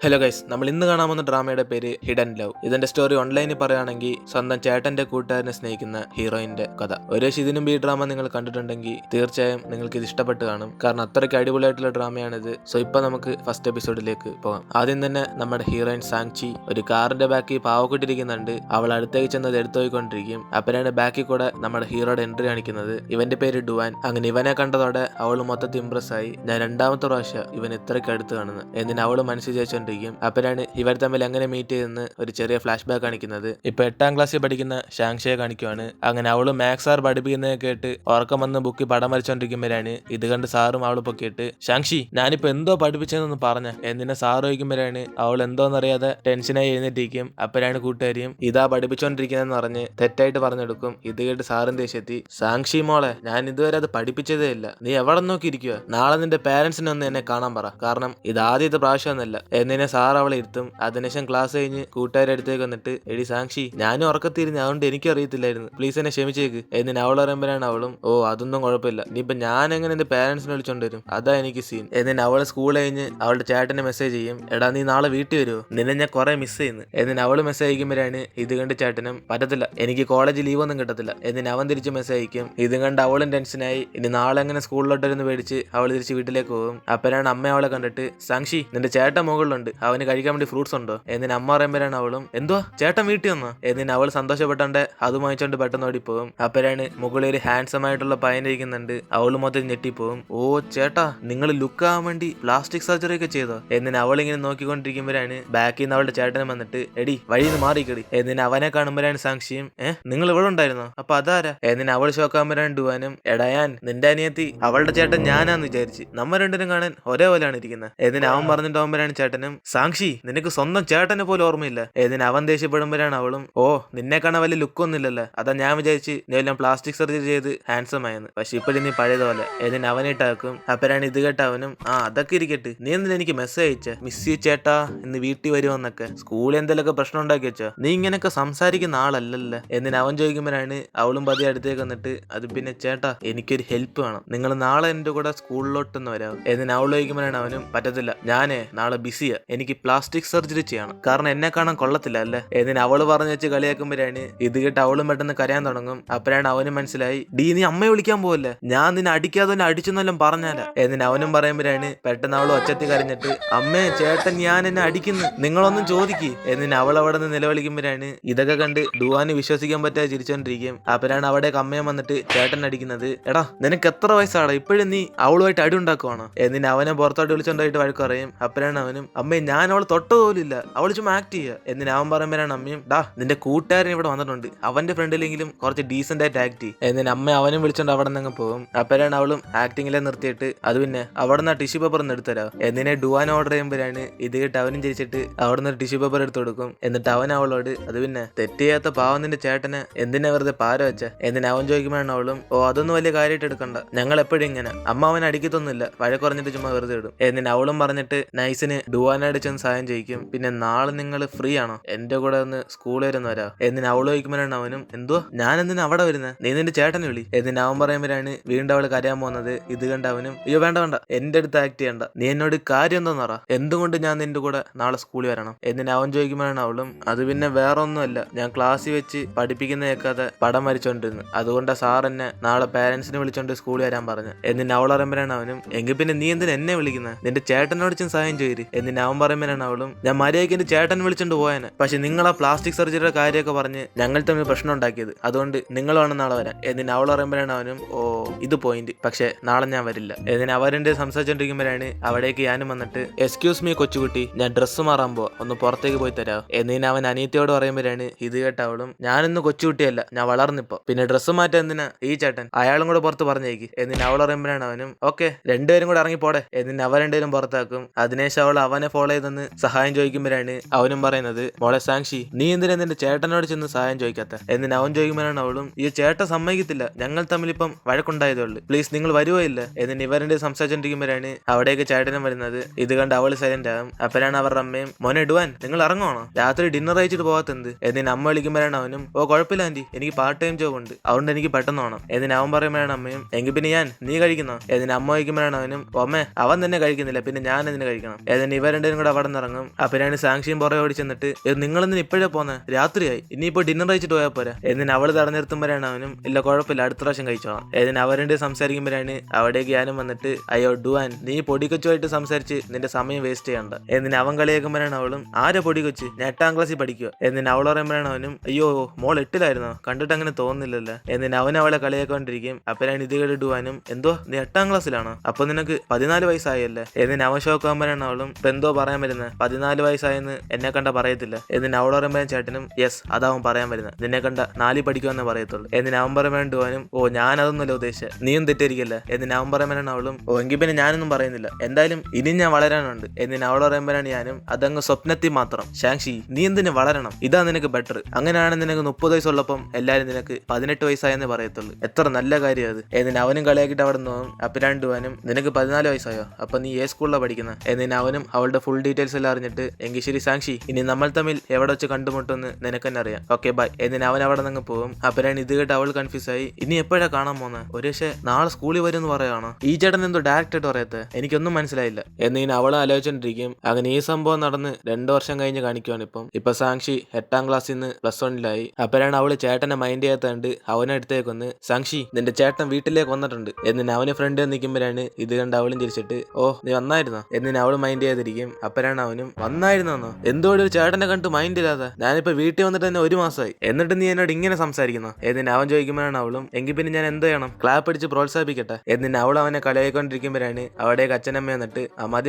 Hello guys, നമ്മൾ ഇന്ന് കാണാൻ പോകുന്ന ഡ്രാമയുടെ പേര് ഹിഡൻ ലവ്. ഇതിന്റെ സ്റ്റോറി ഓൺലൈനിൽ പറയുകയാണെങ്കിൽ സ്വന്തം ചേട്ടന്റെ കൂട്ടുകാരനെ സ്നേഹിക്കുന്ന ഹീറോയിന്റെ കഥ. ഇതിനും ഈ ഡ്രാമ നിങ്ങൾ കണ്ടിട്ടുണ്ടെങ്കിൽ തീർച്ചയായും നിങ്ങൾക്ക് ഇത് ഇഷ്ടപ്പെട്ട് കാണും. കാരണം അത്രയ്ക്ക് അടിപൊളിയായിട്ടുള്ള ഡ്രാമയാണിത്. സോ ഇപ്പൊ നമുക്ക് ഫസ്റ്റ് എപ്പിസോഡിലേക്ക് പോകാം. ആദ്യം തന്നെ നമ്മുടെ ഹീറോയിൻ സാങ്ചി ഒരു കാറിന്റെ ബാക്കിൽ പാവക്കൊണ്ടിരിക്കുന്നുണ്ട്. അവൾ അടുത്തേക്ക് ചെന്നത് എടുത്തുപോയിക്കൊണ്ടിരിക്കും. അപ്പനാണ് ബാക്കിൽ കൂടെ നമ്മുടെ ഹീറോയുടെ എൻട്രി കാണിക്കുന്നത്. ഇവന്റെ പേര് ഡുവാൻ. അങ്ങനെ ഇവനെ കണ്ടതോടെ അവൾ മൊത്തത്തിൽ ഇംപ്രസ് ആയി. ഞാൻ രണ്ടാമത്തെ പ്രാവശ്യം ഇവൻ ഇത്രയ്ക്ക് അടുത്ത് കാണുന്നത്. എന്തിന് അവള് മനസ്സിൽ ചോദിച്ചോണ്ടിരിക്കും. അപ്പനാണ് ഇവർ തമ്മിൽ എങ്ങനെ മീറ്റ് ചെയ്തെന്ന് ഒരു ചെറിയ ഫ്ലാഷ് ബാക്ക് കാണിക്കുന്നത്. ഇപ്പൊ 8ാം ക്ലാസ്സിൽ പഠിക്കുന്ന ഷാങ്ഷയെ കാണിക്കുവാണ്. അങ്ങനെ അവള് മാത്സ് സാർ പഠിപ്പിക്കുന്നത് കേട്ട് ഉറക്കം വന്ന് ബുക്കി പടം വരച്ചോണ്ടിരിക്കുമ്പോഴാണ് ഇത് കണ്ട് സാറും അവള് പൊക്കിയിട്ട് ഷാങ്ഷി ഞാനിപ്പോ എന്തോ പഠിപ്പിച്ചതെന്ന് പറഞ്ഞ എന്തിനാ സാർ ചോദിക്കുമ്പോഴാണ് അവൾ എന്തോന്നറിയാതെ ടെൻഷനായി എഴുന്നേറ്റിരിക്കും. അപ്പനാണ് കൂട്ടുകാരിയും ഇതാ പഠിപ്പിച്ചോണ്ടിരിക്കുന്നതെന്ന് പറഞ്ഞ് തെറ്റായിട്ട് പറഞ്ഞെടുക്കും. ഇത് കേട്ട് സാറും ദേഷ്യത്തി സാങ്ഷി മോളെ ഞാൻ ഇതുവരെ അത് പഠിപ്പിച്ചതേ ഇല്ല, നീ എവിടെ നോക്കിയിരിക്കുക, നാളെ നിന്റെ പാരന്റ്സിനെ ഒന്ന് എന്നെ കാണാൻ പറ, കാരണം ഇത് ആദ്യത്തെ പ്രാവശ്യമൊന്നുമല്ല. എന്നിനെ സാർ അവളെ ഇരുത്തും. അതിനുശേഷം ക്ലാസ് കഴിഞ്ഞ് കൂട്ടുകാരുടെ അടുത്തേക്ക് വന്നിട്ട് എടി സാങ്ഷി ഞാനും ഉറക്കത്തിരുന്ന് അതുകൊണ്ട് എനിക്കും അറിയത്തില്ലായിരുന്നു, പ്ലീസ് എന്നെ ക്ഷമിച്ചേക്ക്. എന്നിന് അവൾ പറയുമ്പോഴാണ് അവളും ഓ അതൊന്നും കുഴപ്പമില്ല, ഇനിയിപ്പൊ ഞാൻ എങ്ങനെ എന്റെ പാരന്റ്സിനെ വിളിച്ചോണ്ട് വരും, അതാ എനിക്ക് സീൻ. എന്നിന് അവള് സ്കൂൾ കഴിഞ്ഞ് അവളുടെ ചേട്ടന് മെസ്സേജ് ചെയ്യും, എടാ നീ നാളെ വീട്ടിൽ വരുമോ, നിന്നെ ഞാൻ കുറെ മിസ് ചെയ്യുന്നു. എന്നിന് അവള് മെസ്സേജ് അയക്കുമ്പോഴാണ് ഇത് കണ്ട് ചേട്ടനും പറ്റത്തില്ല എനിക്ക് കോളേജ് ലീവ് ഒന്നും കിട്ടത്തില്ല. എന്നിന് അവൻ തിരിച്ച് മെസ്സേജ് അയക്കും. ഇത് കണ്ട് അവളും ടെൻഷനായി. ഇനി നാളെ എങ്ങനെ സ്കൂളിലോട്ട് വരുന്ന പേടിച്ച് അവൾ തിരിച്ച് വീട്ടിലേക്ക് പോകും. അപ്പനാണ് അമ്മ അവളെ കണ്ടിട്ട് സാങ്ഷി നിന്റെ ചേട്ടൻ മുകളിലുണ്ട്, അവന് കഴിക്കാൻ വേണ്ടി ഫ്രൂട്ട്സ് ഉണ്ടോ. എന്നിന് അമ്മ പറയുമ്പോഴാണ് അവളും എന്തുവാ ചേട്ടൻ വീട്ടിൽ വന്നോ. എന്നിന് അവൾ സന്തോഷപ്പെട്ടോണ്ട് അത് വാങ്ങിച്ചോണ്ട് പെട്ടെന്ന് ഓടിപ്പോകും. അപ്പനാണ് മുകളിൽ ഒരു ഹാൻസം ആയിട്ടുള്ള പയ്യൻ ഇരിക്കുന്നുണ്ട്. അവള് മൊത്തം ഞെട്ടിപ്പോവും. ഓ ചേട്ടാ നിങ്ങൾ ലുക്ക് ആവാൻ വേണ്ടി പ്ലാസ്റ്റിക് സർജറി ഒക്കെ ചെയ്തോ. എന്നിന് അവളിങ്ങനെ നോക്കിക്കൊണ്ടിരിക്കുമ്പോഴാണ് ബാക്കിൽ നിന്ന് അവളുടെ ചേട്ടനും വന്നിട്ട് എടി വഴിന്ന് മാറിക്കടി. എന്നിന് അവനെ കാണുമ്പോഴാണ് സാക്ഷിയും നിങ്ങൾ ഇവിടെ ഉണ്ടായിരുന്നോ, അപ്പൊ അതാരാ. എന്നിന് അവൾ ഷോക്കാകുമ്പോഴാണ് ഡുവാനും എടാ ഞാൻ നിന്റെ അനിയത്തി അവളുടെ ചേട്ടൻ ഞാനാന്ന് വിചാരിച്ച്, നമ്മ രണ്ടിനും കാണാൻ ഒരേപോലെയാണ് ഇരിക്കുന്നത്. എന്നിന് അവൻ പറഞ്ഞിട്ടാകുമ്പോഴാണ് ചേട്ടനും സാക്ഷി നിനക്ക് സ്വന്തം ചേട്ടനെ പോലും ഓർമ്മയില്ല. എന്നിന് അവൻ ദേഷ്യപ്പെടുമ്പോഴാണ് അവളും ഓ നിന്നെ കാണാൻ വലിയ ലുക്കൊന്നും ഇല്ലല്ലോ, അതാ ഞാൻ വിചാരിച്ച് നീ എല്ലാം പ്ലാസ്റ്റിക് സർജറി ചെയ്ത് ഹാൻസം ആയെന്ന്, പക്ഷെ ഇപ്പോഴും നീ പഴയതുപോലെ. എന്നിന് അവനിട്ടാക്കും. അപ്പനാണ് ഇത് കേട്ട അവനും അതൊക്കെ ഇരിക്കട്ടെ, നീ എന്തിനാ എനിക്ക് മെസ്സേജ് അയച്ച മിസ് യു ചേട്ടാ ഇന്ന് വീട്ടിൽ വരുമെന്നൊക്കെ, സ്കൂളിൽ എന്തെങ്കിലുമൊക്കെ പ്രശ്നം ഉണ്ടാക്കി വെച്ചോ, നീ ഇങ്ങനെയൊക്കെ സംസാരിക്കുന്ന ആളല്ലല്ലോ. എന്നിന് അവൻ ചോദിക്കുമ്പോഴാണ് അവളും പതി അടുത്തേക്ക് വന്നിട്ട് അത് പിന്നെ ചേട്ടാ എനിക്കൊരു ഹെൽപ്പ് വേണം, നിങ്ങൾ നാളെ എന്റെ കൂടെ സ്കൂളിലോട്ടൊന്ന് വരാം. എന്നിന് അവൾ ചോദിക്കുമ്പോഴാണ് അവനും പറ്റത്തില്ല, ഞാനേ നാളെ ബിസിയാ, എനിക്ക് പ്ലാസ്റ്റിക് സർജറി ചെയ്യണം, കാരണം എന്നെ കാണാൻ കൊള്ളത്തില്ല അല്ലേ. എന്നിന് അവള് പറഞ്ഞു വെച്ച് കളിയാക്കുമ്പോഴാണ് ഇത് കേട്ട് അവളും പെട്ടെന്ന് കരയാൻ തുടങ്ങും. അപ്പോഴാണ് അവനും മനസ്സിലായി ഡീ നീ അമ്മയെ വിളിക്കാൻ പോവല്ലേ, ഞാൻ നിന്നെ അടിക്കാതെ അടിച്ചെന്നെല്ലാം പറഞ്ഞാല. എന്നിന് അവനും പറയുമ്പോഴാണ് പെട്ടെന്ന് അവൾ ഒച്ചത്തി കരഞ്ഞിട്ട് അമ്മേ ചേട്ടൻ ഞാൻ എന്നെ അടിക്കുന്നു, നിങ്ങളൊന്നും ചോദിക്ക്. എന്നിന് അവൾ അവിടെ നിന്ന് നിലവിളിക്കുമ്പോഴാണ് ഇതൊക്കെ കണ്ട് ഡുവാന് വിശ്വസിക്കാൻ പറ്റാതെ ചിരിച്ചോണ്ടിരിക്കും. അപ്പോഴാണ് അവിടെ അമ്മയെ വന്നിട്ട് ചേട്ടൻ അടിക്കുന്നത്. എടാ നിനക്ക് എത്ര വയസ്സാണ്, ഇപ്പോഴും നീ അവളുമായിട്ട് അടി ഉണ്ടാക്കുവാണോ. എന്നിന് അവനെ പുറത്തോട്ട് വിളിച്ചോണ്ടായിട്ട് വഴക്ക് പറയും. അപ്പോഴാണ് അവനും അമ്മേ ഞാൻ അവൾ തൊട്ട് പോലില്ല, അവൾ ചുമ്മാ ആക്ട് ചെയ്യുക. എന്നിന് അവൻ പറയുമ്പോഴാണ് അമ്മയും ഡാ നിന്റെ കൂട്ടുകാരൻ ഇവിടെ വന്നിട്ടുണ്ട്, അവന്റെ ഫ്രണ്ടിലെങ്കിലും കുറച്ച് ഡീസന്റ് ആയിട്ട് ആക്ട് ചെയ്യും. എന്നിന് അമ്മ അവനും വിളിച്ചോണ്ട് അവിടെ നിന്ന് പോകും. അപ്പോഴാണ് അവളും ആക്ടിങ്ങിലെ നിർത്തിയിട്ട് അത് പിന്നെ അവിടെ നിന്ന് ടിഷ്യൂ പേപ്പർ ഒന്ന് എടുത്തരാ. എന്നിനെ ഡുവാൻ ഓർഡർ ചെയ്യുമ്പോഴാണ് ഇത് കേട്ട് അവനും ചിരിച്ചിട്ട് അവിടെ നിന്ന് ടിഷ്യൂ പേപ്പർ എടുത്ത് കൊടുക്കും. എന്നിട്ട് അവൻ അവളോട് അത് പിന്നെ തെറ്റ് ചെയ്യാത്ത പാവം നിന്റെ ചേട്ടന് എന്തിനാ വെറുതെ പാര വെച്ച. എന്നിന് അവൻ ചോദിക്കുമ്പോഴാണ് അവളും ഓ അതൊന്നും വലിയ കാര്യമായിട്ട് എടുക്കണ്ട, ഞങ്ങൾ എപ്പോഴും ഇങ്ങനെ, അമ്മ അവൻ അടിക്കത്തൊന്നുമില്ല, വഴക്കുറഞ്ഞിട്ട് ചുമ്മാ വെറുതെ ഇടും. എന്നിന് അവളും പറഞ്ഞിട്ട് നൈസിന് ഡുവാനായിട്ട് ചെന്ന് സഹായം ചെയ്യിക്കും. പിന്നെ നാളെ നിങ്ങൾ ഫ്രീ ആണോ, എന്റെ കൂടെ ഒന്ന് സ്കൂളിൽ വരുന്ന വരാ. എന്നിന് അവള് ചോദിക്കുമ്പോഴാണ് അവനും എന്തുവാ ഞാൻ എന്തിനാ അവിടെ വരുന്നത്, നീ നിന്റെ ചേട്ടനെ വിളി. എന്നിന് അവൻ പറയുമ്പോഴാണ് വീണ്ടും അവള് കരയാൻ പോകുന്നത്. ഇത് കണ്ട് അവനും അയ്യോ വേണ്ട വേണ്ട എന്റെ അടുത്ത് ആക്ട് ചെയ്യണ്ട, നീ എന്നോട് കാര്യം എന്തോന്ന് പറ, എന്തുകൊണ്ട് ഞാൻ നിന്റെ കൂടെ നാളെ സ്കൂളിൽ വരണം. എന്നിന് അവൻ ചോദിക്കുമ്പോഴാണ് അവളും അത് പിന്നെ വേറെ ഒന്നുമല്ല, ഞാൻ ക്ലാസ്സിൽ വെച്ച് പഠിപ്പിക്കുന്ന കേൾക്കാതെ പടം വരച്ചോണ്ടിരുന്നു, അതുകൊണ്ട് സാർ എന്നെ നാളെ പാരന്റ്സിനെ വിളിച്ചോണ്ട് സ്കൂളിൽ വരാൻ പറഞ്ഞു. എന്നിന് അവൾ പറയുമ്പോഴാണ് അവനും എങ്കിൽ പിന്നെ നീ എന്തിനാ എന്നെ വിളിക്കുന്നത്, നിന്റെ ചേട്ടനോട് ചെന്ന് സഹായം ചെയ്യര്. എന്നിന് അവൻ പറയുമ്പോഴാണ് അവളും ഞാൻ മര്യാദയ്ക്ക് എന്റെ ചേട്ടൻ വിളിച്ചോണ്ട് പോയാന്, പക്ഷെ നിങ്ങൾ ആ പ്ലാസ്റ്റിക് സർജറിയുടെ കാര്യമൊക്കെ പറഞ്ഞ് ഞങ്ങൾ തമ്മിൽ പ്രശ്നം ഉണ്ടാക്കിയത്, അതുകൊണ്ട് നിങ്ങൾ വേണം നാളെ വരാൻ. എന്നിന് അവൾ പറയുമ്പോഴാണ് അവനും ഓ ഇത് പോയിന്റ്, പക്ഷെ നാളെ ഞാൻ വരില്ല. എന്നിന് അവരെന്റെ സംസാരിച്ചോണ്ടിരിക്കുമ്പോഴാണ് അവിടേക്ക് ഞാനും വന്നിട്ട് എക്സ്ക്യൂസ് മീ കൊച്ചുകുട്ടി ഞാൻ ഡ്രസ്സ് മാറാൻ പോവാ, ഒന്ന് പുറത്തേക്ക് പോയി തരാം. എന്നിന് അവൻ അനിയത്തിയോട് പറയുമ്പോഴാണ് ഇത് കേട്ടവളും ഞാനൊന്നും കൊച്ചുകുട്ടിയല്ല, ഞാൻ വളർന്നിപ്പോ, പിന്നെ ഡ്രസ്സ് മാറ്റാൻ എന്തിനാ ഈ ചേട്ടൻ, അയാളും കൂടെ പുറത്ത് പറഞ്ഞേക്ക്. എന്നിന് അവൾ പറയുമ്പോഴാണ് അവനും ഓക്കെ രണ്ടുപേരും കൂടെ ഇറങ്ങി പോടെ. എന്നിന് അവർ രണ്ടുപേരും പുറത്താക്കും. അതിനുശേഷം അവൾ അവനെ ഫോളോ ചെയ്തെന്ന് സഹായം ചോദിക്കുമ്പോഴാണ് അവനും പറയുന്നത് മോളെ സാങ്ഷി നീ എന്തിനാ നിന്റെ ചേട്ടനോട് ചെന്ന് സഹായം ചോദിക്കാത്ത. എന്നിന് അവൻ ചോദിക്കുമ്പോഴാണ് അവളും ഈ ചേട്ടൻ സമ്മതിക്കത്തില്ല, ഞങ്ങൾ തമ്മിൽ ഇപ്പം വഴക്കുണ്ടായതേ ഉള്ളൂ, പ്ലീസ് നിങ്ങൾ വരുവോ ഇല്ല. എന്നിന് ഇവരുടെ സംസാരിച്ചോണ്ടിരിക്കുമ്പോഴാണ് അവിടേക്ക് ചേട്ടനും വരുന്നത്. ഇത് കണ്ട് അവൾ സൈലന്റ് ആകും. അപ്പോഴാണ് അവരുടെ അമ്മയും മോനെ ഇടുവാൻ നിങ്ങൾ ഇറങ്ങുവാണോ, രാത്രി ഡിന്നർ അയച്ചിട്ട് പോകാത്തെന്ത്. എന്നിന് അമ്മ വിളിക്കുമ്പോഴാണ് അവനും ഓ കുഴപ്പമില്ല ആന്റി എനിക്ക് പാർട്ട് ടൈം ജോബ് ഉണ്ട്, അതുകൊണ്ട് എനിക്ക് പെട്ടെന്ന് വേണം. എന്നിന് അവൻ പറയുമ്പോഴാണ് അമ്മയും എങ്കിൽ പിന്നെ നീ കഴിക്കുന്നോ. എന്നിന് അമ്മ കഴിക്കുമ്പോഴാണ് അവനും അമ്മേ അവൻ തന്നെ കഴിക്കുന്നില്ല, പിന്നെ ഞാൻ എന്തിനു കഴിക്കണം. എന്നിന് ഇവരുടെ രണ്ടുപേരും കൂടെ അവിടെ നിന്ന് ഇറങ്ങും. അപ്പനാണ് സാങ്ഷിയും പുറകെ ഓടി ചെന്നിട്ട് നിങ്ങളെന്തിന് ഇപ്പോഴേ പോന്നെ, രാത്രിയായി, ഇനിയിപ്പോ ഡിന്നർ കഴിച്ചിട്ട് പോയാൽ പോരാ. എന്നിന് അവള് തടഞ്ഞിർത്തുമ്പോഴാണ് അവനും ഇല്ല കുഴപ്പമില്ല അടുത്ത പ്രാവശ്യം കഴിച്ചോളാം. എന്നിന് അവരുടെ സംസാരിക്കുമ്പോഴാണ് അവിടേക്ക് ഞാനും വന്നിട്ട് അയ്യോ ഡുവാൻ, നീ പൊടിക്കൊച്ചുമായിട്ട് സംസാരിച്ച് നിന്റെ സമയം വേസ്റ്റ് ചെയ്യണ്ട. എന്നിന് അവൻ കളിയാക്കുമ്പോഴാണ് അവളും ആരെ പൊടിക്കൊച്ച്, ഞാൻ 8ാം ക്ലാസ്സിൽ പഠിക്കുക. എന്നിന് അവൾ പറയുമ്പോഴാണ് അവനും അയ്യോ മോൾ 8ലായിരുന്നോ, കണ്ടിട്ട് അങ്ങനെ തോന്നുന്നില്ലല്ലോ. എന്നിന് അവൻ അവളെ കളിയാക്കൊണ്ടിരിക്കും. അപ്പോഴാണ് ഇത് കേട്ടിടുവാനും എന്തോ നീ 8ാം ക്ലാസ്സിലാണോ, അപ്പൊ നിനക്ക് 14 വയസ്സായല്ലേ. എന്നിന് അവൻ ഷോക്കാകുമ്പോഴാണ് അവളും ഇപ്പൊ എന്തോ പറയാൻ വരുന്നത്, 14 വയസ്സായെന്ന് എന്നെ കണ്ട പറയത്തില്ല. എന്നിന് അവൾ പറയുമ്പോഴും ചേട്ടനും യെസ് അതാവും പറയാൻ വരുന്നത്, നിന്നെ കണ്ട 4 പഠിക്കുമെന്ന് പറയത്തുള്ളൂ. എന്നിന് അവൻ പറയുമ്പോഴും ഓ ഞാൻ അതൊന്നുമല്ല ഉദ്ദേശിച്ചത്, നീയും തെറ്റിരിക്കല്ലേ. എന്നിന് അവൻ പറയുമ്പോഴാണ് അവളും ഓ എങ്കിൽ പിന്നെ ഞാനൊന്നും പറയുന്നില്ല, എന്തായാലും ഇനി ഞാൻ വളരാനുണ്ട്. എന്നിന് അവൾ പറയുമ്പോഴാണ് ഞാനും അതങ്ങ് സ്വപ്നത്തിൽ മാത്രം. ഷാങ്ഷി നീ എന്തിനു വളരണം, ഇതാ നിനക്ക് ബെറ്റർ. അങ്ങനെയാണ് നിനക്ക് 30 വയസ്സുള്ളപ്പം എല്ലാരും നിനക്ക് 18 വയസ്സായെന്ന് പറയത്തുള്ളൂ, എത്ര നല്ല കാര്യം അത്. എന്നിന് അവനും കളിയാക്കിട്ട് അവിടെ നിന്ന് അപ്പിരാണ്ടുവാനും നിനക്ക് 14 വയസ്സായോ, അപ്പൊ നീ ഏ സ്കൂളിലാണ് പഠിക്കുന്നത്. എന്നിന് അവനും അവളുടെ ഫുൾ ഡീറ്റെയിൽസ് എല്ലാം അറിഞ്ഞിട്ട് എങ്കിൽ ശരി സാങ്ഷി, ഇനി നമ്മൾ തമ്മിൽ എവിടെ വെച്ച് കണ്ടുമുട്ടുമെന്ന് നിനക്ക് തന്നെ അറിയാം, ഓക്കെ ബൈ. എന്നിന് അവൻ അവിടെ നിന്ന് പോകും. അപ്പരാണ് ഇത് കേട്ട് അവൾ കൺഫ്യൂസ് ആയി, ഇനി എപ്പോഴാ കാണാൻ പോകുന്നത്, ഒരു പക്ഷേ നാളെ സ്കൂളിൽ വരും എന്ന് പറയാണോ, ഈ ചേട്ടൻ എന്തോ ഡയറക്റ്റ് ആയിട്ട് പറയത്തെ, എനിക്കൊന്നും മനസ്സിലായില്ല. എന്നിങ്ങനെ അവളെ ആലോചിച്ചോണ്ടിരിക്കും. അങ്ങനെ ഈ സംഭവം നടന്ന് 2 വർഷം കഴിഞ്ഞ് കാണിക്കുവാണ് ഇപ്പൊ സാങ്ഷി 8ാം ക്ലാസ്സിൽ നിന്ന് +1-ലായി. അപ്പോഴാണ് അവള് ചേട്ടനെ മൈൻഡ് ചെയ്യാത്തണ്ട് അവനെ അടുത്തേക്കൊന്ന് സാങ്ഷി നിന്റെ ചേട്ടൻ വീട്ടിലേക്ക് വന്നിട്ടുണ്ട്. എന്നിന് അവന് ഫ്രണ്ട് നിൽക്കുമ്പോഴാണ് ഇത് കണ്ട് അവളും തിരിച്ചിട്ട് ഓ നീ വന്നായിരുന്നോ. എന്നിന് അവള് മൈൻഡ് ചെയ്യാതിരിക്കും. അപ്പോഴാണ് അവനും വന്നായിരുന്നോ, എന്തോടെ ഒരു ചേട്ടനെ കണ്ട് മൈൻഡ് ഇല്ലാതെ, ഞാനിപ്പോ വീട്ടിൽ വന്നിട്ട് തന്നെ 1 മാസമായി, എന്നിട്ട് നീ എന്നോട് ഇങ്ങനെ സംസാരിക്കുന്നു. എന്നിന് അവൻ ചോദിക്കുമ്പോഴാണ് അവളും എങ്കിൽ പിന്നെ ഞാൻ എന്ത് ചെയ്യണം, ക്ലാപ്പ് അടിച്ച് പ്രോത്സാഹിപ്പിക്കട്ടെ. എന്നിന് അവൾ അവനെ കളിയായിക്കൊണ്ടിരിക്കുമ്പോഴാണ് അവിടേക്ക് അച്ഛനമ്മ എന്നിട്ട്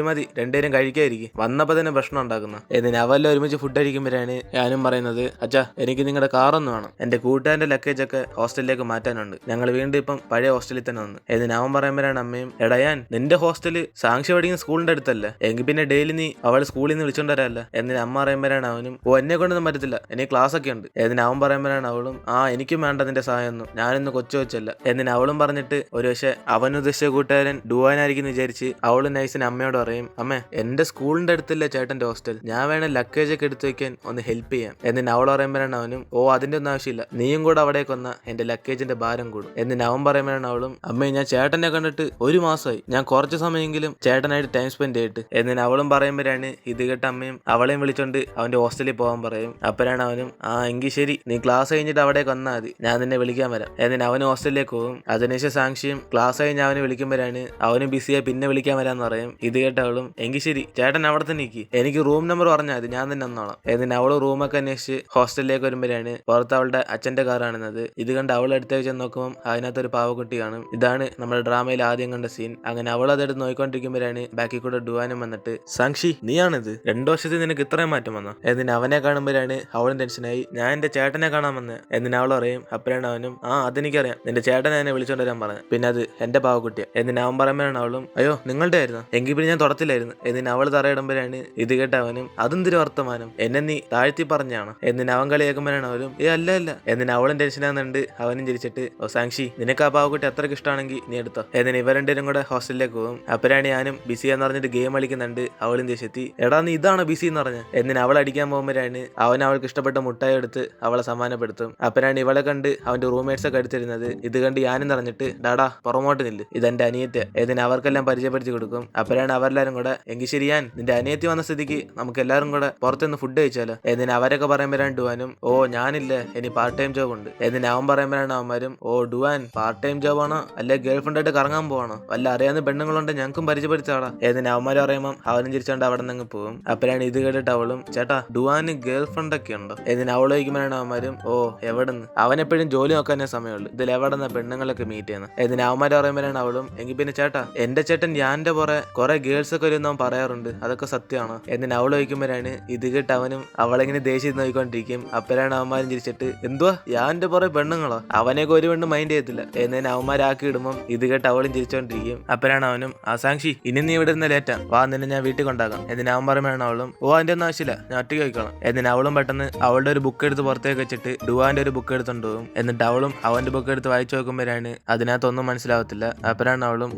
മതി രണ്ടുപേരും കഴിക്കാതിരിക്കും, വന്നപ്പോ തന്നെ പ്രശ്നം ഉണ്ടാക്കുന്നു. എന്നിന് അവെല്ലാം ഒരുമിച്ച് ഫുഡ് അടിക്കുമ്പോഴാണ് ഞാനും പറയുന്നത് അച്ഛാ എനിക്ക് നിങ്ങളുടെ കാറൊന്ന് വേണം, എന്റെ കൂട്ടുകാരന്റെ ലഗേജ് ഒക്കെ ഹോസ്റ്റലിലേക്ക് മാറ്റാനുണ്ട്, ഞങ്ങൾ വീണ്ടും ഇപ്പം പഴയ ഹോസ്റ്റലിൽ തന്നെ വന്നു. എന്നിന് അവൻ പറയുമ്പോഴാണ് അമ്മയും എടാ ഞാൻ നിന്റെ ഹോസ്റ്റല് സാങ്ഷി പഠിക്കുന്ന സ്കൂളിന്റെ അടുത്തല്ലേ, എങ്കിൽ പിന്നെ ഡെയിലി നീ അവൾ സ്കൂളിൽ നിന്ന് വിളിച്ചോണ്ട് വരാല്ല. എന്നിന് അമ്മ പറയുമ്പോഴാണ് അവനും ഓ എന്നെ കൊണ്ടൊന്നും പറ്റത്തില്ല, എനിക്ക് ക്ലാസ് ഒക്കെ ഉണ്ട്. എന്നിന് അവൻ പറയുമ്പോഴാണ് അവളും എനിക്കും വേണ്ട നിന്റെ സഹായമൊന്നും, ഞാനിന്ന് കൊച്ചു വെച്ചല്ല. എന്നിന് അവളും പറഞ്ഞിട്ട് ഒരു പക്ഷെ അവനുദ്ദേശിച്ച കൂട്ടുകാരൻ ഡുവാനായിരിക്കും വിചാരിച്ച് അവള് നൈസിന് അമ്മയോട് പറയും അമ്മേ എന്റെ സ്കൂളിന്റെ അടുത്തല്ലേ ചേട്ടന്റെ ഹോസ്റ്റൽ, ഞാൻ വേണേ ലഗേജ് ഒക്കെ എടുത്തു വെക്കാൻ ഒന്ന് ഹെൽപ്പ് ചെയ്യാം. എന്നിന് അവൾ പറയുമ്പോഴാണ് അവനും ഓ അതിന്റെ ഒന്നും ആവശ്യമില്ല, നീയും കൂടെ അവിടേക്ക് വന്ന എന്റെ ലഗേജിന്റെ ഭാരം കൂടും. എന്നിന് അവൻ പറയുമ്പോഴാണ് അവളും അമ്മേ ഞാൻ ചേട്ടനെ കണ്ടിട്ട് 1 മാസമായി, ഞാൻ കുറച്ച് സമയമെങ്കിലും ചേട്ടനായിട്ട് ടൈം സ്പെൻഡ് ചെയ്തിട്ട്. എന്നിന് അവളും പറയുമ്പോഴാണ് ഇത് കേട്ട അമ്മയും അവളെയും വിളിച്ചോണ്ട് അവന്റെ ഹോസ്റ്റലിൽ പോകാൻ പറയും. അപ്പോഴാണ് അവനും എങ്കിൽ ശരി നീ ക്ലാസ് കഴിഞ്ഞിട്ട് അവിടേക്ക് വന്നാൽ മതി, ഞാൻ നിന്നെ വിളിക്കാൻ വരാം. എന്നിന് അവന് ഹോസ്റ്റലിലേക്ക് പോകും. അതിനുശേഷം സാങ്ഷിയും ക്ലാസ് കഴിഞ്ഞ് അവന് വിളിക്കുമ്പോഴാണ് അവനും ബിസിയായി പിന്നെ വിളിക്കാൻ വരാന്ന് പറയും. ഇത് കേട്ട അവളും എങ്കിൽ ശരി ചേട്ടൻ അവിടെ തന്നെ നിൽക്കി, എനിക്ക് റൂം നമ്പർ പറഞ്ഞാൽ മതി, ഞാൻ തന്നെ വന്നോളാം. എന്നിന് അവള് റൂമൊക്കെ അന്വേഷിച്ച് ഹോസ്റ്റലിലേക്ക് വരുമ്പോഴാണ് പുറത്ത് അവളുടെ അച്ഛന്റെ കാർ കാണുന്നത്. ഇത് കണ്ട് അവൾ അടുത്തേക്ക് ചെന്ന് നോക്കുമ്പോൾ അതിനകത്തൊരു പാവക്കുട്ടി കാണും. ഇതാണ് നമ്മുടെ ഡ്രാമയിൽ ആദ്യം കണ്ട സീൻ. അങ്ങനെ അവൾ അതെടുത്ത് നോക്കിക്കൊണ്ടിരിക്കുമ്പോഴാണ് ബാക്കിൽ കൂടെ ഡുവാനും വന്നിട്ട് സാങ്ഷി നീയാണിത്, 2 വർഷത്തിൽ നിനക്ക് ഇത്രയും മാറ്റം വന്നോ. എന്നിന് അവനെ കാണുമ്പോഴാണ് അവളും ടെൻഷനായി, ഞാൻ എന്റെ ചേട്ടനെ കാണാൻ വന്നത്. എന്നിന് അവൾ പറയും. അപ്പോഴാണ് അവനും അതെനിക്കറിയാം, നിന്റെ ചേട്ടനെ എന്നെ വിളിച്ചോണ്ട് വരാൻ പറഞ്ഞു, പിന്നെ അത് എന്റെ പാവക്കുട്ടിയെ. എന്നിന് അവൻ പറയുമ്പോഴാണ് അവളും അയ്യോ നിങ്ങളുടെ ആയിരുന്നു, എങ്കിൽ പിന്നെ ഞാൻ തുടത്തില്ലായിരുന്നു. എന്നിന് അവൾ തറയിടുമ്പോഴാണ് ഇത് കേട്ട അവനും അതെന്തൊരു വർത്തമാനം, എന്നെ നീ താഴ്ത്തി പറഞ്ഞാണ്. എന്നിന് അവൻ കളിയാക്കുമ്പോഴാണ് അവരും അല്ല. എന്നിന് അവളും ടെൻഷനാകുന്നുണ്ട്. അവനും ചിരിച്ചിട്ട് ഓ സാങ്ഷി നിനക്ക് ആ പാവക്കുട്ടി അത്രയ്ക്ക് ഇഷ്ടമാണെങ്കിൽ നീ എടുത്തോ. എന്നിന് ഇവർ രണ്ടുപേരും കൂടെ ഹോസ്റ്റലിലേക്ക് പോകും. അപ്പോഴാണ് ഞാനും ബിസി എന്ന് പറഞ്ഞിട്ട് ഗെയിം കളിക്കുന്നുണ്ട്. അവളും ദേഷ്യത്തി എടാ നീ ഇതാണ് ബിസി എന്ന് പറഞ്ഞ്. എന്നിന് അവൾ അടിക്കാൻ പോകുമ്പോഴാണ് അവൻ അവൾക്ക് ഇഷ്ടപ്പെട്ട മുട്ടായി എടുത്ത് അവളെ സമ്മാനപ്പെടുത്തും. അപ്പോഴാണ് ഇവളെ കണ്ട് അവന്റെ റൂംമേറ്റ്സ് ഒക്കെ എടുത്തിരുന്നത്. ഇത് കണ്ട് ഞാനും പറഞ്ഞിട്ട് ഡാടാ പുറമോട്ട് നില്ല്, ഇതെന്റെ അനിയത്തെ. എന്നിന് അവർക്കെല്ലാം പരിചയപ്പെടുത്തി കൊടുക്കും. അപ്പോഴാണ് അവരെല്ലാരും കൂടെ എങ്കിൽ ശരിയാൻ നിന്റെ അനിയത്തി വന്ന സ്ഥിതിക്ക് നമുക്ക് എല്ലാവരും കൂടെ പുറത്തുനിന്ന് ഫുഡ് കഴിച്ചാലോ. എന്നിന് അവരൊക്കെ പറയുമ്പോഴാണ് ഡുവാനും ഓ ഞാനില്ല ഇനി പാർട്ട് ടൈം ജോബ് ഉണ്ട്. എന്നിന് അവൻ പറയുമ്പോഴാണ് അവന്മാരും ഓ ഡുവാൻ പാർട്ട് ടൈം ജോബ് ആണോ അല്ലെ ഗേൾ ഫ്രണ്ട് ആയിട്ട് കറങ്ങാൻ പോവാണോ, വല്ല അറിയാവുന്ന പെണ്ണുങ്ങളുണ്ട് ഞങ്ങൾക്കും പരിചയപ്പെടുത്താടാ. എന്നിന് അവന്മാർ പറയുമ്പോൾ അവനും ചിരിച്ചോണ്ട് അവിടെ നിന്ന് പോകും. അപ്പോഴാണ് ഇത് കേട്ടിട്ട് അവളും ചേട്ടാ ഡുവാന് ഗേൾ ഫ്രണ്ട് ഒക്കെ ഉണ്ടോ. എന്നിന് അവൾ ചോദിക്കുമ്പോഴാണ് അവന്മാരും ഓ എവിടെന്ന്, അവനെപ്പോഴും ജോലി നോക്കാനേ സമയമുള്ളൂ, ഇതിൽ എവിടെന്ന പെണ്ണുങ്ങളൊക്കെ മീറ്റ് ചെയ്യുന്നത്. എന്നിന് അവന്മാർ പറയുമ്പോഴാണ് അവളും എങ്കിൽ പിന്നെ ചേട്ടാ എന്റെ ചേട്ടൻ ഞാന്റെ കുറെ ഗേൾസ് ഒക്കെ വരുന്ന പറയാറുണ്ട്, അതൊക്കെ സത്യമാണോ. എന്നിന് അവൾ ചോദിക്കുമ്പോഴാണ് ഇത് കേട്ട് അവനും അവളെങ്ങനെ ദേഷ്യം നോക്കിക്കൊണ്ടിരിക്കും. അപ്പോഴാണ് അവന്മാരും ചിരിച്ചിട്ട് എന്തുവാ ഞാന്റെ കുറെ പെണ്ണുങ്ങളോ, അവനെയൊക്കെ ഒരു പെണ്ണ് മൈൻഡ് ചെയ്യത്തില്ല. എന്നതിന് അവന്മാരാക്കി ഇടുമ്പോൾ ഇത് കേട്ട് അവളും ചിരിച്ചോണ്ടിരിക്കും. അപ്പോഴാണ് അവനും സാക്ഷി ഇനി നീ ഇവിടെ നിന്ന് ലേറ്റാ, വാ നിന്നെ ഞാൻ വീട്ടിൽ കൊണ്ടാക്കാം. എന്നിന് അവൻ പറയുമ്പോഴാണ് അവളും അതിന്റെ ഒന്നും ആവശ്യമില്ല, ഞാൻ ഒറ്റയ്ക്ക് വയ്ക്കണം. എന്നിന് അവളും പെട്ടെന്ന് അവളുടെ ഒരു ബുക്ക് എടുത്ത് പുറത്തേക്ക് വെച്ചിട്ട് ഡുവാന്റെ ഒരു ബുക്ക് എടുത്തോണ്ട് പോകും. എന്നിട്ട് അവളും അവന്റെ ബുക്ക് എടുത്ത് വായിച്ചു നോക്കുമ്പോഴാണ് അതിനകത്തൊന്നും മനസ്സിലാവത്തില്ല. അപ്പോഴാണ് അവളും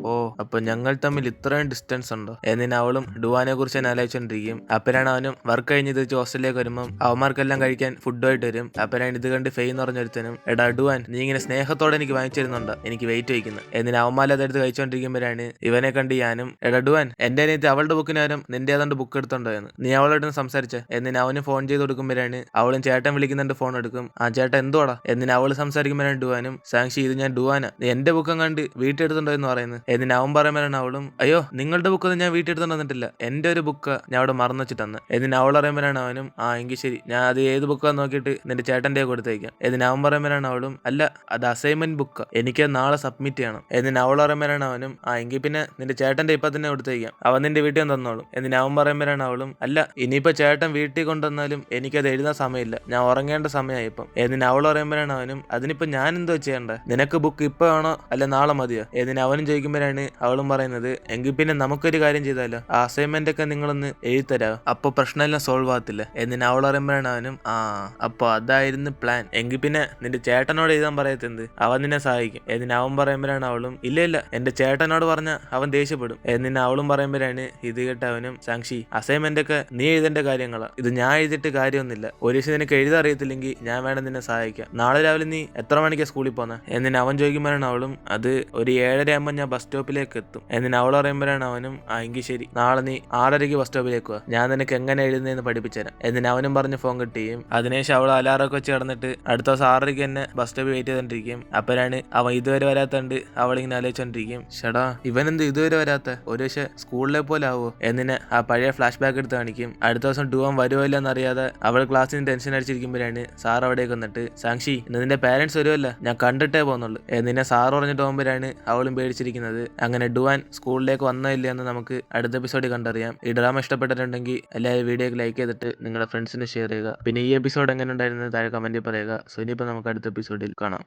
അപ്പൊ ഞങ്ങൾ തമ്മിൽ ഇത്രയും ഡിസ്റ്റൻസ് ഉണ്ടോ. എന്നിന് അവളും ഡുവാനെ കുറിച്ച് തന്നെ ആലോചിച്ചോണ്ടിരിക്കും. അപ്പോഴാണ് അവനും വർക്ക് കഴിഞ്ഞ് തിരിച്ച് ഹോസ്റ്റലിലേക്ക് വരുമ്പോൾ അവന്മാർക്കെല്ലാം കഴിക്കാൻ ഫുഡുമായിട്ട് വരും. അപ്പോഴാണ് ഇത് കണ്ട് ഫെയ് എന്ന് പറഞ്ഞൊരുത്തനും എടാ ഡുവാൻ നീ ഇങ്ങനെ സ്നേഹത്തോടെ എനിക്ക് വാങ്ങിച്ചിരുന്നുണ്ടോ, എനിക്ക് വെയിറ്റ് വയ്ക്കുന്നത്. എന്നിന് അവന്മാർ അതെടുത്ത് കഴിച്ചോണ്ടിരിക്കുമ്പോഴാണ് ഇവനെ കണ്ട് ഞാനും എടാ ഡുവാൻ എന്റെ അനിയത്തി അവളുടെ ബുക്കിനാരും നിന്റെ ഏതാണ്ട് ബുക്ക് എടുത്തോണ്ടായിരുന്നു, നീ അവളോട് സംസാരിച്ചേ എന്നിന് അവന് ഫോൺ ചെയ്ത് കൊടുക്കുമ്പോഴാണ് അവളും ചേട്ടൻ വിളിക്കുന്നുണ്ട്, ഫോൺ എടുക്കും. ആ ചേട്ടൻ എന്തുവാടാ എന്നിന് അവള് സംസാരിക്കുമ്പോഴാണ് ഡുവാനും സാങ്ഷി ഇത് ഞാൻ ഡുവാനാ, നീ എന്റെ ബുക്കും കണ്ട് വീട്ടിൽ എടുത്തുണ്ടോ എന്ന് പറയുന്നത്. എന്നിന് അവൻ പറയുമ്പോഴാണ് അവളും അയ്യോ നിങ്ങളുടെ ബുക്കൊന്നും ഞാൻ വീട്ടിൽ എടുത്തോണ്ട് വന്നിട്ടില്ല, എന്റെ ഒരു ബുക്ക് ഞാൻ അവിടെ മറന്നു വെച്ചിട്ടെന്ന്. എന്നിന് അവൾ പറയുമ്പോഴാണ് അവനും ആ എങ്കിൽ ശരി, ഞാൻ അത് ഏത് ബുക്കാന്ന് നോക്കിയിട്ട് നിന്റെ ചേട്ടന്റെ കൊടുത്തേക്കാം. എന്നിന് അവൻ പറയുമ്പോഴാണ് അവളും അല്ല അത് അസൈൻമെന്റ് ബുക്കാ, എനിക്ക് നാളെ സബ്മിറ്റ് ചെയ്യണം. എന്നിന് അവൾ പറയുമ്പോഴാണ് അവനും ആ എങ്കിൽ പിന്നെ നിന്റെ ചേട്ടന്റെ ഇപ്പൊ തന്നെ കൊടുത്തേക്കാം, അവൻ നിന്റെ വീട്ടിൽ തന്നോളും. എന്നിന് അവൻ പറയുമ്പോഴാണ് അവളും അല്ല ഇനിയിപ്പോ ചേട്ടൻ വീട്ടിൽ കൊണ്ടുവന്നാലും എനിക്കത് എഴുതാൻ സമയമില്ല, ഞാൻ ഉറങ്ങേണ്ട സമയമായി ഇപ്പം. എന്നിന് അവൾ പറയുമ്പോഴാണ് അവനും അതിനിപ്പോ ഞാൻ എന്തോ ചെയ്യണ്ടേ, നിനക്ക് ബുക്ക് ഇപ്പൊ വേണോ അല്ല നാളെ മതിയോ. എന്നിന് അവനും ചോദിക്കുമ്പോഴാണ് അവളും പറയുന്നത് എങ്കിൽ പിന്നെ നമുക്കൊരു കാര്യം ചെയ്താലോ, ആ അസൈൻമെന്റ് ഒക്കെ നിങ്ങളൊന്ന് എഴുതരാമോ, അപ്പൊ പ്രശ്നമെല്ലാം സോൾവ് ആകത്തില്ല. എന്നിന് അവൾ പറയുമ്പോഴാണ് അവനും ആ അപ്പൊ അതായിരുന്നു പ്ലാൻ, എങ്കിൽ പിന്നെ നിന്റെ ചേട്ടനോട് എഴുതാൻ പറയത്തെന്ത്, അവൻ നിന്നെ സഹായിക്കും. എന്നിന് അവൻ പറയുമ്പോഴാണ് അവളും ഇല്ല ഇല്ല എന്റെ ചേട്ടനോട് പറഞ്ഞ അവൻ ദേഷ്യപ്പെടും. എന്നിന് അവളും പറയുമ്പോഴാണ് ഇത് കേട്ട അവനും സാക്ഷി അസൈൻമെന്റ് ഒക്കെ നീ എഴുതേണ്ട കാര്യങ്ങളാ, ഇത് ഞാൻ എഴുതിയിട്ട് കാര്യമൊന്നുമില്ല, ഒരു ദിവസം നിനക്ക് എഴുതാൻ അറിയത്തില്ലെങ്കിൽ ഞാൻ വേണം നിന്നെ സഹായിക്കാം, നാളെ രാവിലെ നീ എത്ര മണിക്കാണ് സ്കൂളിൽ പോകുന്നത്. എന്നിന് അവൻ ചോദിക്കുമ്പോഴാണ് അവളും അത് ഒരു 7:30 ആകുമ്പോൾ ഞാൻ ബസ് സ്റ്റോപ്പിലേക്ക് എത്തും. എന്നിന് അവൾ പറയുമ്പോഴാണ് അവനും ആ എങ്കിൽ ശരി, നാളെ നീ 6:30 ബസ് സ്റ്റോപ്പിലേക്ക് വാ, ഞാൻ നിനക്ക് എങ്ങനെ എഴുതുന്നതെന്ന് പഠിപ്പിച്ചുതരാം. എന്നിന് അവനും പറഞ്ഞ് ഫോൺ കിട്ടുകയും അതിനുശേഷം അവൾ അലാറൊക്കെ വെച്ച് കിടന്നിട്ട് അടുത്ത ദിവസം 6:30 തന്നെ ബസ് സ്റ്റോപ്പിൽ വെയിറ്റ് ചെയ്തോണ്ടിരിക്കും. അപ്പോഴാണ് അവൻ ഇതുവരെ വരാത്തോണ്ട് അവളിങ്ങനെ ആലോചിച്ചോണ്ടിരിക്കും, ഷടാ ഇവനെന്ത് ഇതുവരെ വരാത്ത, ഒരു പക്ഷെ സ്കൂളിലെ പോലെ ആവോ. എന്നിന് ആ പഴയ ഫ്ലാഷ് ബാക്ക് എടുത്ത് കാണിക്കും. അടുത്ത ദിവസം ഡുവാൻ വരുമല്ലോ എന്നറിയാതെ അവൾ ക്ലാസ്സിന് ടെൻഷൻ അടിച്ചിരിക്കുമ്പോഴാണ് സാർ അവിടേക്ക് വന്നിട്ട് സാക്ഷി ഇന്ന് നിന്റെ പാരന്റ്സ് വരുമല്ല, ഞാൻ കണ്ടിട്ടേ പോകുന്നുള്ളൂ. എന്നിനെ സാർ പറഞ്ഞിട്ട് പോകുമ്പോഴാണ് അവളും പേടിച്ചിരിക്കുന്നത്. അങ്ങനെ ഡുവാൻ സ്കൂളിലേക്ക് വന്നോ ഇല്ല എന്ന് നമുക്ക് അടുത്ത എപ്പിസോഡിൽ കണ്ടറിയാം. ഈ ഡ്രാമ ഇഷ്ടപ്പെട്ടിട്ടുണ്ടെങ്കിൽ എല്ലാവരും വീഡിയോക്ക് ലൈക്ക് ചെയ്തിട്ട് നിങ്ങളുടെ ഫ്രണ്ട്സിന് ഷെയർ ചെയ്യുക. പിന്നെ ഈ എപ്പിസോഡ് എങ്ങനെ ഉണ്ടായിരുന്നത് താഴെ കമന്റിൽ പറയുക. സോ ഇനിയിപ്പോൾ നമുക്ക് അടുത്ത എപ്പിസോഡിൽ കാണാം.